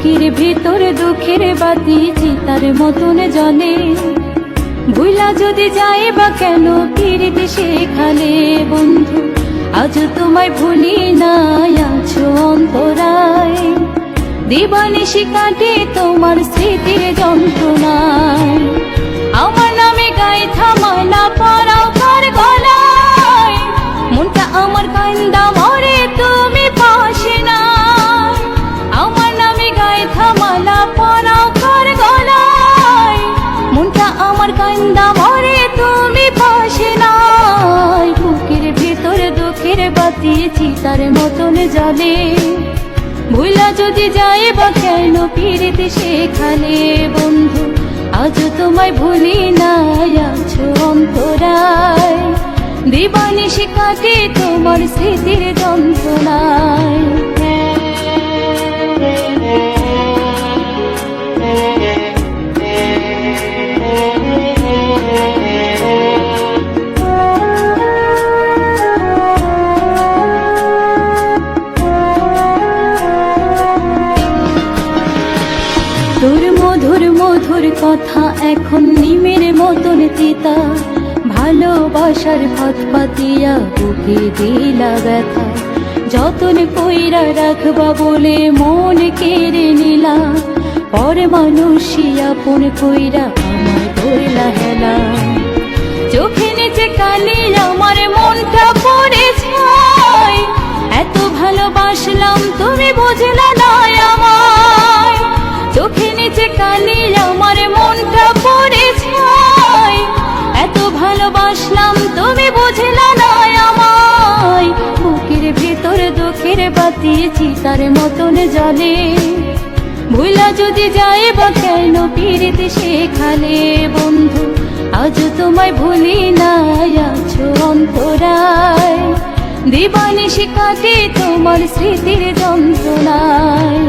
বুকের ভিতরে দুঃখের বাতি চিতার মতন জ্বলে। ভুলা যদি যায় বা কেন ফিরতে সেখানে বন্ধু, আজ তোমায় ভুলি নাই, আছো অন্তরায়। দিবানিশি কাটে তোমার স্মৃতির যন্ত্রণায়। আমার নামে গায়ে থামালা পরাও কার গলায়, মনটা আমার কান্দা মরে তুমি পাশে না। আমার নামে গায়ে থামালা পরাও কার গলায়, মনটা আমার কান্দা মরে তুমি পাশে নাই। বুকের ভেতরে দুঃখের বাতি চিতার মতন জ্বলে। ভুলা যদি যায় বা কেন ফিরতে সেখানে বন্ধু, আজ তোমায় ভুলি নাই, আছো অন্তরায়। দিবানিশি কাটে তোমার স্মৃতির যন্ত্রণায়। তোর মধুর মধুর কথা এখন নিমের মতন তিতা। ভালোবাসার পথ পাতিয়া বুকে দিলা ব্যথা। যতন কইরা রাখবা বলে মন কেড়ে নিলা, পর মানুষই আপন কইরা আমার ধরলা হেলা। চোখে নিচে কালি আমার মনটা পড়ে যায়, এত ভালোবাসলাম তুমি বুঝলা না আমায়। চোখে নিচে কালি আমার মনটা পড়ে যায়, এত ভালোবাসলাম তুমি বুঝলা না আমায়। বুকের ভেতর দুঃখের বাতি চিতার মতন জ্বলে। ভুলা যদি যায় বা কেন ফিরতে সেখানে বন্ধু, আজ তোমায় ভুলি নাই, আছো অন্তরায়। দিবানিশি কাটে তোমার স্মৃতির যন্ত্রণায়।